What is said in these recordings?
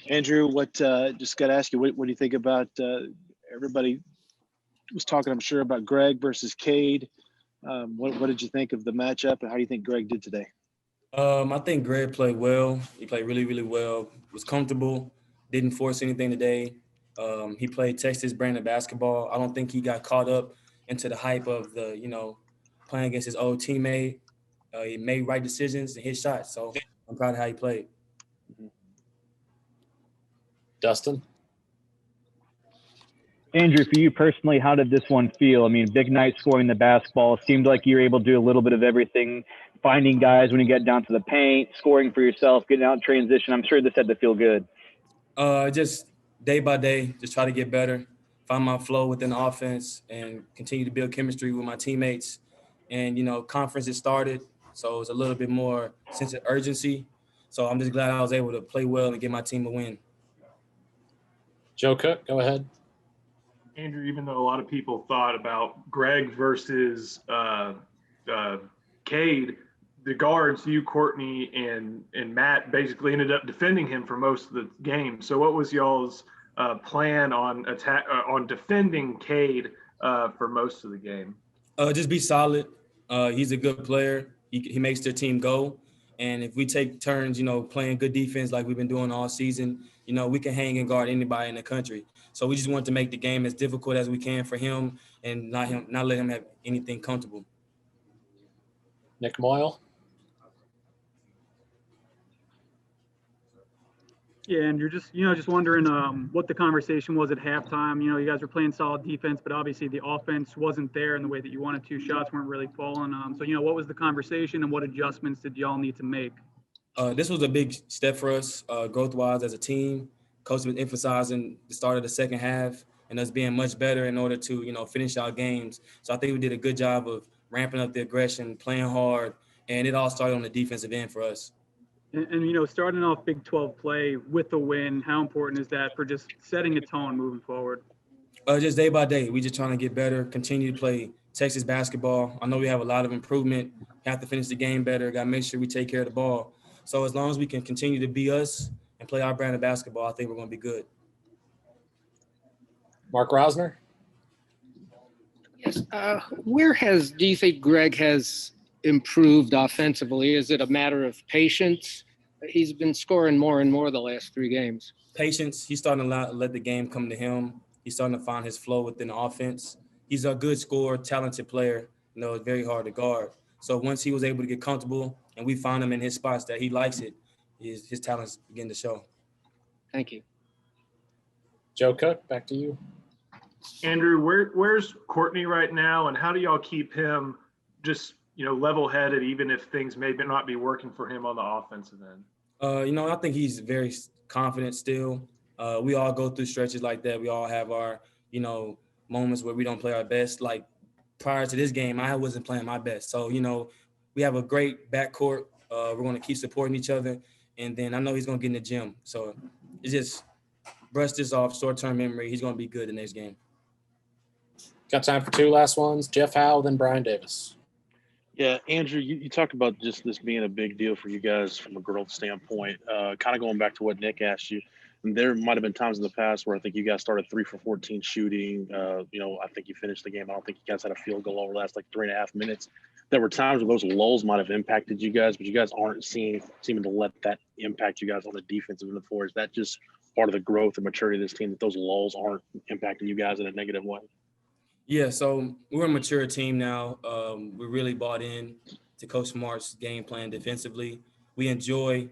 Andrew, what just got to ask you, what do you think about everybody was talking, I'm sure, about Greg versus Cade. What did you think of the matchup, and how do you think Greg did today? I think Greg played well. He played really, really well. Was comfortable. Didn't force anything today. He played Texas brand of basketball. I don't think he got caught up into the hype of playing against his old teammate. He made right decisions and hit shots. So I'm proud of how he played. Dustin? Andrew, for you personally, how did this one feel? I mean, big night scoring the basketball. It seemed like you were able to do a little bit of everything, finding guys when you get down to the paint, scoring for yourself, getting out in transition. I'm sure this had to feel good. Just day by day, just try to get better, find my flow within the offense, and continue to build chemistry with my teammates. And, conference has started, so it's a little bit more sense of urgency. So I'm just glad I was able to play well and get my team a win. Joe Cook, go ahead. Andrew, even though a lot of people thought about Greg versus Cade, the guards, you, Courtney, and Matt, basically ended up defending him for most of the game. So, what was y'all's plan on defending Cade for most of the game? Just be solid. He's a good player. He makes their team go. And if we take turns, playing good defense like we've been doing all season, we can hang and guard anybody in the country. So we just want to make the game as difficult as we can for him and not let him have anything comfortable. Nick Moyle? Yeah, and you're just wondering what the conversation was at halftime. You guys were playing solid defense, but obviously the offense wasn't there in the way that you wanted to. Shots weren't really falling. So, what was the conversation and what adjustments did y'all need to make? This was a big step for us, growth-wise as a team. Coach was emphasizing the start of the second half and us being much better in order to, finish our games. So I think we did a good job of ramping up the aggression, playing hard, and it all started on the defensive end for us. And starting off Big 12 play with the win, how important is that for just setting a tone moving forward? Just day by day, we just trying to get better, continue to play Texas basketball. I know we have a lot of improvement, have to finish the game better, got to make sure we take care of the ball. So as long as we can continue to be us and play our brand of basketball, I think we're going to be good. Mark Rosner? Yes. Do you think Greg has improved offensively? Is it a matter of patience? He's been scoring more and more the last 3 games. Patience. He's starting to let the game come to him. He's starting to find his flow within the offense. He's a good scorer, talented player. It's very hard to guard. So once he was able to get comfortable and we found him in his spots that he likes it, his talents begin to show. Thank you. Joe Cook, back to you. Andrew, where's Courtney right now, and how do y'all keep him just level-headed, even if things may not be working for him on the offensive end? I think he's very confident still. We all go through stretches like that. We all have our, moments where we don't play our best. Like prior to this game, I wasn't playing my best. So, we have a great backcourt. We're going to keep supporting each other. And then I know he's going to get in the gym. So it's just brush this off, short-term memory. He's going to be good the next game. Got time for 2 last ones. Jeff Howe, then Brian Davis. Yeah, Andrew, you talked about just this being a big deal for you guys from a growth standpoint. Kind of going back to what Nick asked you, and there might have been times in the past where I think you guys started 3 for 14 shooting. I think you finished the game. I don't think you guys had a field goal over the last 3.5 minutes. There were times where those lulls might have impacted you guys, but you guys aren't seeming to let that impact you guys on the defensive end of the floor. Is that just part of the growth and maturity of this team, that those lulls aren't impacting you guys in a negative way? Yeah, so we're a mature team now. We really bought in to Coach Smart's game plan defensively. We enjoy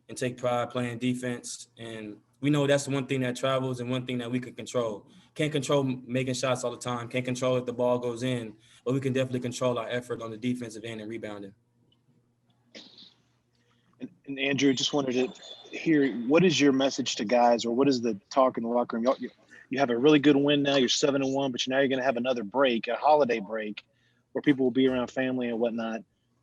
and take pride playing defense, and we know that's the one thing that travels and one thing that we can control. Can't control making shots all the time, can't control if the ball goes in, but we can definitely control our effort on the defensive end and rebounding. And Andrew, just wanted to hear, what is your message to guys, or what is the talk in the locker room? You have a really good win now. You're 7-1, but now you're going to have another break, a holiday break, where people will be around family and whatnot.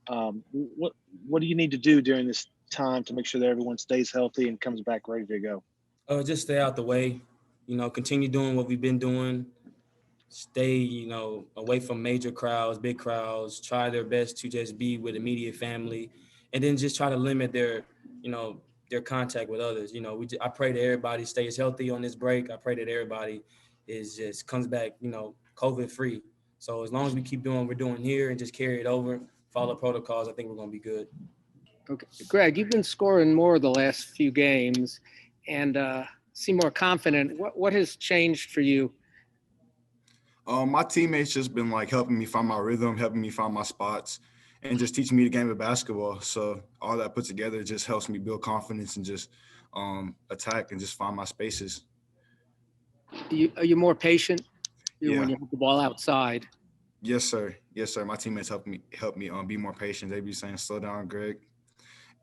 What do you need to do during this time to make sure that everyone stays healthy and comes back ready to go? Just stay out the way. Continue doing what we've been doing. Stay, away from major crowds, big crowds. Try their best to just be with immediate family, and then just try to limit their their contact with others. You know, I pray that everybody stays healthy on this break. I pray that everybody comes back, you know, COVID free. So as long as we keep doing what we're doing here and just carry it over, follow protocols, I think we're going to be good. Okay, Greg, you've been scoring more the last few games, and seem more confident. What has changed for you? My teammates just been like helping me find my rhythm, helping me find my spots, and just teaching me the game of basketball. So all that put together just helps me build confidence and just attack and just find my spaces. Are you more patient Yeah. when you have the ball outside? Yes, sir. Yes, sir. My teammates help me be more patient. They be saying, "Slow down, Greg.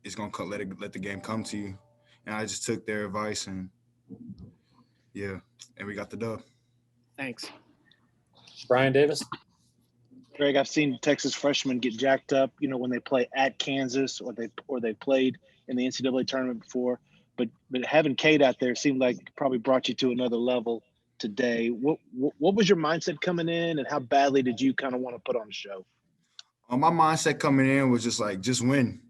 It's gonna let the game come to you." And I just took their advice and we got the dub. Thanks. Brian Davis. Greg, I've seen Texas freshmen get jacked up, you know, when they play at Kansas or they played in the NCAA tournament before. But having Cade out there seemed like probably brought you to another level today. What was your mindset coming in, and how badly did you kind of want to put on a show? My mindset coming in was just win,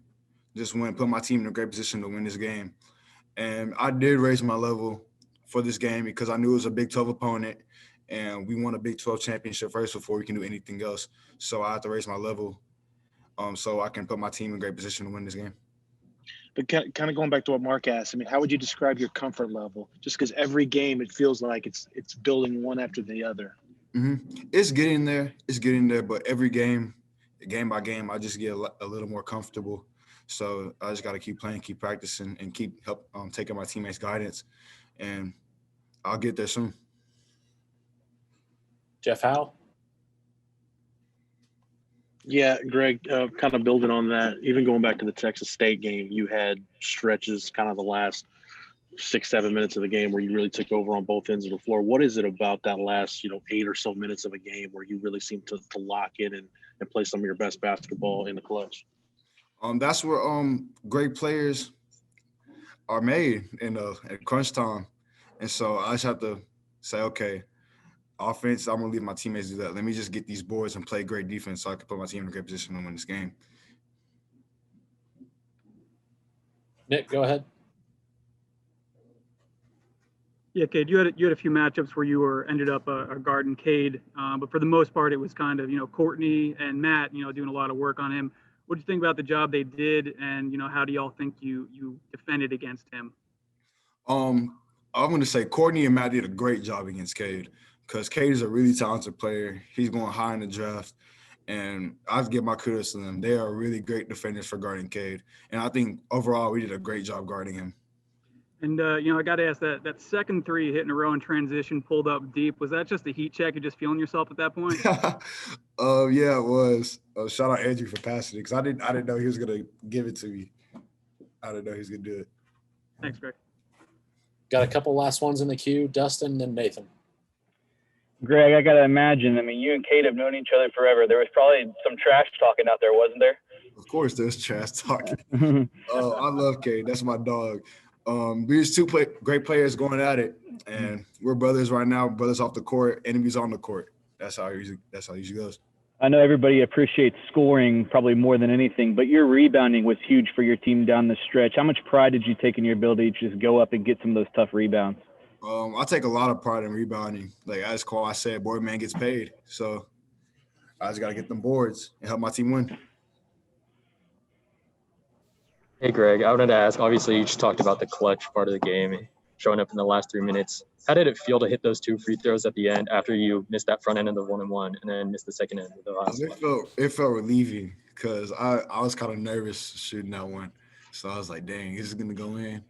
put my team in a great position to win this game. And I did raise my level for this game because I knew it was a Big 12 opponent, and we won a Big 12 championship first before we can do anything else. So I had to raise my level so I can put my team in a great position to win this game. But kind of going back to what Mark asked, I mean, how would you describe your comfort level? Just because every game it feels like it's building one after the other. Mm-hmm. It's getting there. But every game by game, I just get a little more comfortable. So I just got to keep playing, keep practicing, and keep taking my teammates' guidance, and I'll get there soon. Jeff Howe. Yeah, Greg, kind of building on that, even going back to the Texas State game, you had stretches kind of the last 6-7 minutes of the game where you really took over on both ends of the floor. What is it about that last, 8 or so minutes of a game where you really seem to lock in and play some of your best basketball in the clutch? That's where great players are made at crunch time. And so I just have to say, okay, offense, I'm going to leave my teammates do that. Let me just get these boards and play great defense so I can put my team in a great position to win this game. Nick, go ahead. Yeah, Cade, you had a few matchups where you ended up guarding Cade, but for the most part, it was kind of, Courtney and Matt, doing a lot of work on him. What do you think about the job they did, and how do y'all think you defended against him? I'm going to say Courtney and Matt did a great job against Cade because Cade is a really talented player. He's going high in the draft, and I have to give my kudos to them. They are really great defenders for guarding Cade, and I think overall we did a great job guarding him. And, I got to ask that second three hit in a row in transition, pulled up deep. Was that just a heat check? You're just feeling yourself at that point? Yeah, it was. Shout out Andrew for passing it because I didn't know he was going to give it to me. I didn't know he was going to do it. Thanks, Greg. Got a couple last ones in the queue. Dustin, then Nathan. Greg, I got to imagine, you and Kate have known each other forever. There was probably some trash talking out there, wasn't there? Of course there's trash talking. I love Kate. That's my dog. We're two great players going at it, and we're brothers right now. Brothers off the court, enemies on the court. That's how it usually goes. I know everybody appreciates scoring probably more than anything, but your rebounding was huge for your team down the stretch. How much pride did you take in your ability to just go up and get some of those tough rebounds? I take a lot of pride in rebounding. Like as Kawhi said, board man gets paid. So I just got to get them boards and help my team win. Hey, Greg, I wanted to ask, obviously you just talked about the clutch part of the game, showing up in the last 3 minutes. How did it feel to hit those 2 free throws at the end after you missed that front end of the 1-and-1 and then missed the second end of the last one? It felt relieving because I was kind of nervous shooting that one. So I was like, dang, is it going to go in?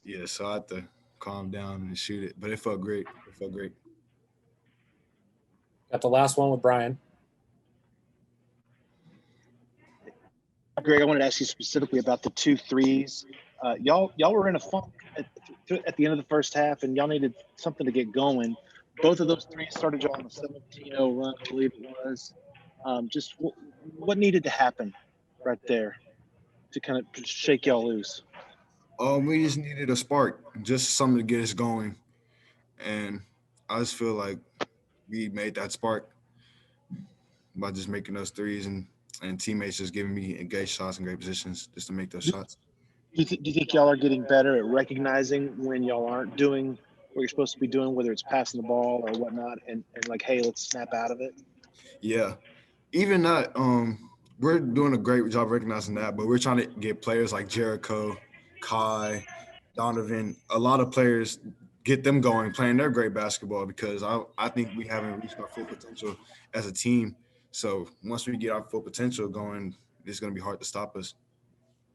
Yeah, so I had to calm down and shoot it. But it felt great. Got the last one with Brian. Greg, I wanted to ask you specifically about the 2 threes. Y'all were in a funk at the end of the first half, and y'all needed something to get going. Both of those threes started y'all on a 17-0 run, I believe it was. Just what needed to happen right there to kind of shake y'all loose? We just needed a spark, just something to get us going. And I just feel like we made that spark by just making those threes and teammates just giving me great shots and great positions just to make those shots. Do you think y'all are getting better at recognizing when y'all aren't doing what you're supposed to be doing, whether it's passing the ball or whatnot, and like, hey, let's snap out of it? Yeah. Even that, we're doing a great job recognizing that, but we're trying to get players like Jericho, Kai, Donovan, a lot of players, get them going, playing their great basketball, because I think we haven't reached our full potential as a team. So once we get our full potential going, it's going to be hard to stop us.